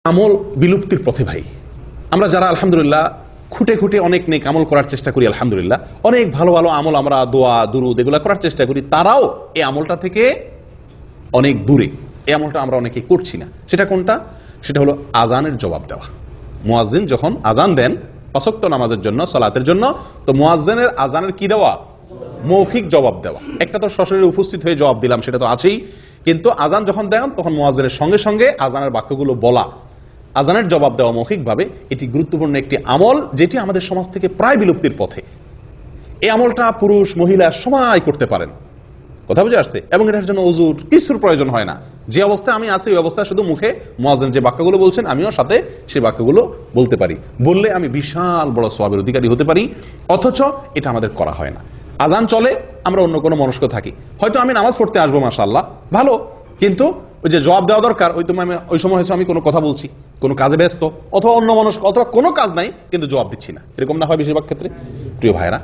আমল বিলুপ্তির পথে ভাই। আমরা যারা আলহামদুলিল্লাহ খুঁটে খুঁটে অনেক নেক আমল করার চেষ্টা করি, আলহামদুলিল্লাহ অনেক ভালো ভালো আমল আমরা দোয়া দুরুদ এগুলা করার চেষ্টা করি, তারাও এই আমলটা থেকে অনেক দূরে। এই আমলটা আমরা অনেকে করছি না। সেটা কোনটা? সেটা হলো আজানের জবাব দেওয়া। মুয়াজ্জিন যখন আজান দেন ৫ ওয়াক্ত নামাজের জন্য, সালাতের জন্য, তো মুয়াজ্জিনের আজানের কি দেওয়া? মৌখিক জবাব দেওয়া। একটা তো সশরীরে উপস্থিত হয়ে জবাব দিলাম, সেটা তো আছেই, কিন্তু আজান যখন দেন তখন মুয়াজ্জিনের সঙ্গে সঙ্গে আজানের বাক্যগুলো বলা, আজানের জবাব দেওয়া মৌখিকভাবে, এটি গুরুত্বপূর্ণ একটি আমল যেটি আমাদের সমাজ থেকে প্রায় বিলুপ্তির পথে। এই আমলটা পুরুষ মহিলা সবাই করতে পারেন, কথা বুঝে আসছে, এবং এটার জন্য ওযুর কিছুর প্রয়োজন হয় না। যে অবস্থায় আমি আছি ওই অবস্থায় শুধু মুখে মুয়াজ্জিন যে বাক্যগুলো বলছেন আমিও সাথে সেই বাক্যগুলো বলতে পারি, বললে আমি বিশাল বড় সওয়াবের অধিকারী হতে পারি। অথচ এটা আমাদের করা হয় না। আজান চলে, আমরা অন্য কোনো মনস্ক থাকি, হয়তো আমি নামাজ পড়তে আসবো মাশাআল্লাহ ভালো, কিন্তু ওই যে জবাব দেওয়া দরকার ওই সময় হয়তো আমি কোনো কথা বলছি, কোনো কাজে ব্যস্ত, অথবা অন্য মনস্ক, অথবা কোনো কাজ নাই কিন্তু জবাব দিচ্ছি না, এরকম না হয় বেশিরভাগ ক্ষেত্রে? প্রিয় ভাইরা,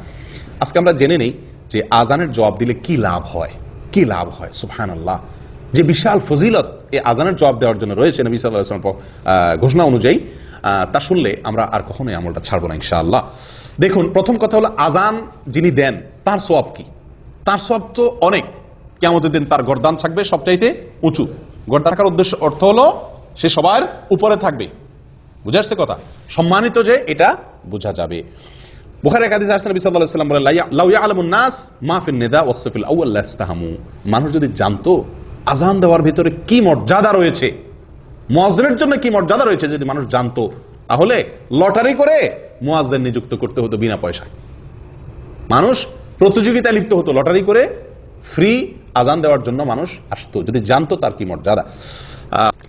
আজকে আমরা জেনে নেই যে আজানের জবাব দিলে কি লাভ হয়, কি লাভ হয়। সুবহানাল্লাহ, যে বিশাল ফজিলত এই আজানের জবাব দেওয়ার জন্য রয়েছে নবী সাল্লাল্লাহু আলাইহি ওয়াসাল্লাম ঘোষণা অনুযায়ী, তা শুনলে আমরা আর কখনোই আমলটা ছাড়বো না ইনশাআল্লাহ। দেখুন, প্রথম কথা হলো আজান যিনি দেন তার সওয়াব কি? তার সওয়াব তো অনেক। কিয়ামতের দিন তার গর্দান থাকবে সবচাইতে উঁচু। গর্দান থাকার উদ্দেশ্য অর্থ হলো সে সবার উপরে থাকবে, বুঝা আসছে কথা? সম্মানিত যে, এটা বোঝা যাবে। বুখারীর হাদিসে আসছে নবী সাল্লাল্লাহু আলাইহি ওয়াসাল্লাম বলেন, লাউ ইয়ালামুন নাস মা ফিন নিদা ওয়াস সাফিল আউয়াল লাস্তাহামু। মানুষ যদি জানতো আজান দেওয়ার ভিতরে কি মর্যাদা রয়েছে, মুয়াজ্জিনের জন্য কি মর্যাদা রয়েছে, যদি মানুষ জানতো, তাহলে লটারি করে মুয়াজ্জিন নিযুক্ত করতে হতো বিনা পয়সায়। মানুষ প্রতিযোগিতায় লিপ্ত হতো, লটারি করে ফ্রি আজান দেওয়ার জন্য মানুষ আসতো, যদি জানতো তার কি মর্যাদা।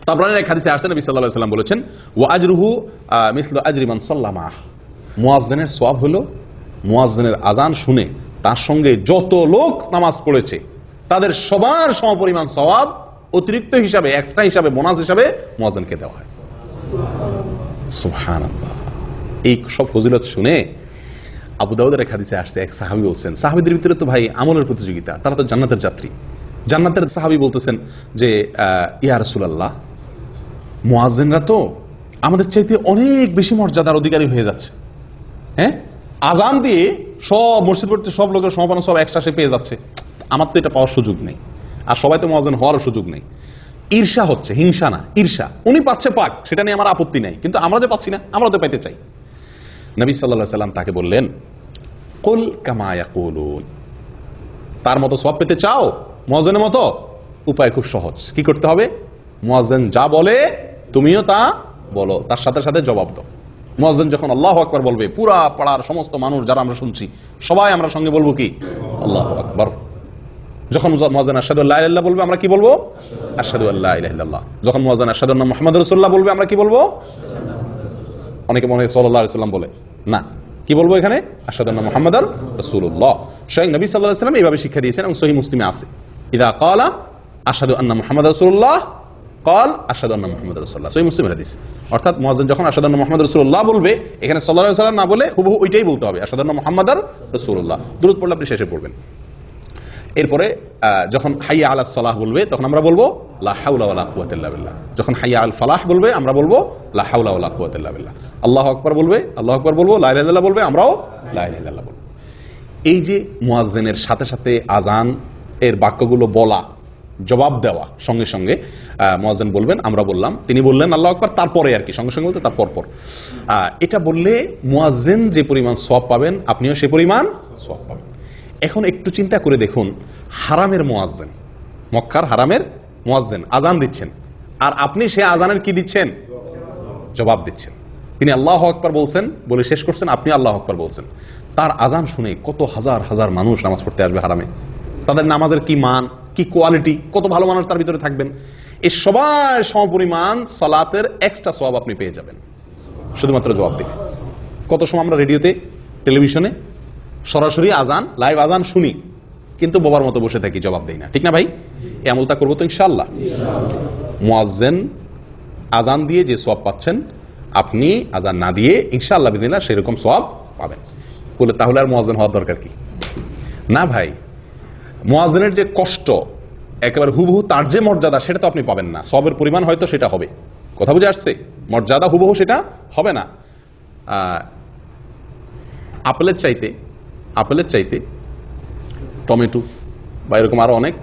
তাবরানীর এক হাদিসে আসছে নবী সাল্লাল্লাহু আলাইহি ওয়াসাল্লাম বলেছেন, ওয়া আজরুহু মিসলু আজরি মান সাল্লামা। মুয়াজ্জিনের সওয়াব হলো মুয়াজ্জিনের আজান শুনে তার সঙ্গে যত লোক নামাজ পড়েছে তাদের সবার সমপরিমাণ সওয়াব অতিরিক্ত হিসাবে, এক্সট্রা হিসাবে, বোনাস হিসাবে মুয়াজ্জিনকে দেওয়া হয়। সুবহানাল্লাহ। এই সব ফজিলত শুনে আবু দাউদের এক হাদিসে আসছে, এক সাহাবী বলছেন, সাহাবীদের ভিতরে তো ভাই আমলের প্রতিযোগিতা, তারা তো জান্নাতের যাত্রী। জান্নাতের সাহাবী বলতেছেন যে, ইয়া রাসূলুল্লাহ, মুয়াজ্জিনরা তো আমাদের চাইতে অনেক বেশি মর্যাদার অধিকারী হয়ে যাচ্ছে। হ্যাঁ, আজান দিয়ে সব মসজিদ পড়তে সব লোকের সমাপন সব এক্সট্রা সে পেয়ে যাচ্ছে, আমার তো এটা পাওয়ার সুযোগ নেই, আর সবাই তো মুয়াজ্জিন হওয়ারও সুযোগ নেই। ঈর্ষা হচ্ছে, হিংসা না, ঈর্ষা। উনি পাচ্ছে পাক, সেটা নিয়ে আমার আপত্তি নাই, কিন্তু আমরা যে পাচ্ছি না, আমরা তো পেতে চাই। নবী সাল্লাল্লাহু আলাইহি ওয়াসাল্লাম তাকে বললেন, কুল কামা ইয়াকুলুন। তার মতো সওয়াব পেতে চাও মুয়াজ্জিনের মতো? উপায় খুব সহজ। কি করতে হবে? মুয়াজ্জিন যা বলে তুমিও তা বলো, তার সাথে সাথে জবাব দাও। মুয়াজ্জিন যখন আল্লাহু আকবার বলবে, পুরা পাড়ার সমস্ত মানুষ যারা আমরা শুনছি সবাই আমরা সঙ্গে বলবো কি? আল্লাহু আকবার। যখন মুয়াজ্জিন আশহাদু আল্লা ইলাহা ইল্লাল্লাহ বলবে, আমরা কি বলবো? আশহাদু আল্লা ইলাহা ইল্লাল্লাহ। যখন মুয়াজ্জিন আশহাদু আন্না মুহাম্মাদুর রাসূলুল্লাহ বলবে, আমরা কি বলবো? অনেকে মনে হয় সাল্লাল্লাহু আলাইহি ওয়াসাল্লাম বলে, না, কি বলবো এখানে? আশহাদু আন্না মুহাম্মাদার রাসূলুল্লাহ। স্বয়ং নবী সাল্লাল্লাহু আলাইহি ওয়াসাল্লাম এইভাবে শিক্ষা দিয়েছেন, এবং সহিহ মুসলিমে আছে, ইযা ক্বালা আশহাদু আন্না মুহাম্মাদার রাসূলুল্লাহ ক্বাল আশহাদু আন্না মুহাম্মাদার রাসূলুল্লাহ। সহিহ মুসলিমের হাদিস। অর্থাৎ মুয়াজ্জিন যখন আশহাদু আন্না মুহাম্মাদার রাসূলুল্লাহ বলবে, এখানে সাল্লাল্লাহু আলাইহি ওয়াসাল্লাম না বলে হুবহু ওইটাই বলতে হবে, আশহাদু আন্না মুহাম্মাদার রাসূলুল্লাহ। দুরূদ পড়লে আপনি শেষে পড়বেন। এরপরে যখন হাইয়া আলাস সালাহ বলবে, তখন আমরা বলবো লা হাওলা ওয়ালা কুওয়াতা ইল্লা বিল্লাহ। যখন হাইয়া আল ফালাহ বলবে, আমরা বলবো লা হাওলা ওয়ালা কুওয়াতা ইল্লা বিল্লাহ। আল্লাহু আকবার বলবে, আল্লাহু আকবার বলবো, লা ইলাহা ইল্লাল্লাহ বলবে, আমরাও লা ইলাহা ইল্লাল্লাহ বলবো। এই যে মুয়াজ্জিনের সাথে সাথে আজান এর বাক্যগুলো বলা, জবাব দেওয়া, সঙ্গে সঙ্গে মুয়াজ্জিন বলবেন, আমরা বললাম, তিনি বললেন আল্লাহু আকবার, তারপরে আর কি, সঙ্গে সঙ্গে বলতে তার পর। এটা বললে মুয়াজ্জিন যে পরিমাণ সওয়াব পাবেন, আপনিও সে পরিমাণ সওয়াব পাবেন। এখন একটু চিন্তা করে দেখুন, হারামের মুয়াজ্জিন, মক্কার হারামের মুয়াজ্জিন আজান দিচ্ছেন, আর আপনি সে আজানের কি দিচ্ছেন? জবাব দিচ্ছেন। তিনি আল্লাহু আকবার বলছেন, বলে শেষ করছেন, আপনি আল্লাহু আকবার বলছেন। তার আজান শুনে কত হাজার হাজার মানুষ নামাজ পড়তে আসবে হারামে। তাদের নামাজের কি মান, কি কোয়ালিটি, কত ভালো মানুষ তার ভিতরে থাকবেন। এই সবার সমপরিমাণ সালাতের এক্সট্রা সওয়াব আপনি পেয়ে যাবেন, শুধুমাত্র জবাব দিন। কত সময় আমরা রেডিওতে, টেলিভিশনে সরাসরি আজান, লাইভ আজান শুনি, কিন্তু বাবার মতো বসে থাকি, জবাব দেই না, ঠিক না ভাই? এই আমলটা করবো তো ইনশাআল্লাহ। মুয়াজ্জিন আজান দিয়ে যে সওয়াব পাচ্ছেন, আপনি আজান না দিয়ে ইনশাআল্লাহ বিদিনা সেরকম সওয়াব পাবেন। বলে তাহলে আর মুয়াজ্জিন হওয়ার দরকার কি? না ভাই, মুয়াজ্জিনের যে কষ্ট, একেবারে হুবহু তার যে মর্যাদা, সেটা তো আপনি পাবেন না। সওয়াবের পরিমাণ হয়তো সেটা হবে, কথা বুঝে আসছে? মর্যাদা হুবহু সেটা হবে না। আপেলের চাইতে টমেটো বা এরকম আরো অনেক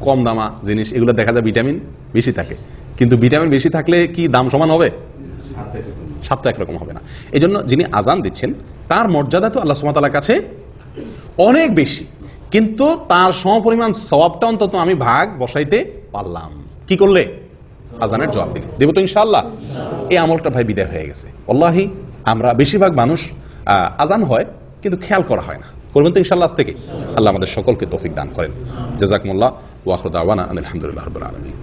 কম দামা জিনিস, এগুলো দেখা যায় ভিটামিন বেশি থাকে, কিন্তু ভিটামিন বেশি থাকলে কি দাম সমান হবে? স্বাদটা একরকম হবে না। এই জন্য যিনি আজান দিচ্ছেন তার মর্যাদা তো আল্লাহ সুবহানাহু ওয়া তাআলার কাছে অনেক বেশি, কিন্তু তার সমপরিমাণ সওয়াবটা অন্তত আমি ভাগ বসাইতে পারলাম কি করলে? আজানের জবাব দিলে। দেব তো ইনশাআল্লাহ? এই আমলটা ভাই বিদায় হয়ে গেছে। ওয়াল্লাহি আমরা বেশিরভাগ মানুষ আজান হয় কিন্তু খেয়াল করা হয় না। করবেন তো ইনশাআল্লাহ আজ থেকে? আল্লাহ আমাদের সকলকে তৌফিক দান করেন। জাযাকুমুল্লাহ ওয়া আখিরু দাওয়ানা আলহামদুলিল্লাহি রাব্বিল আলামিন।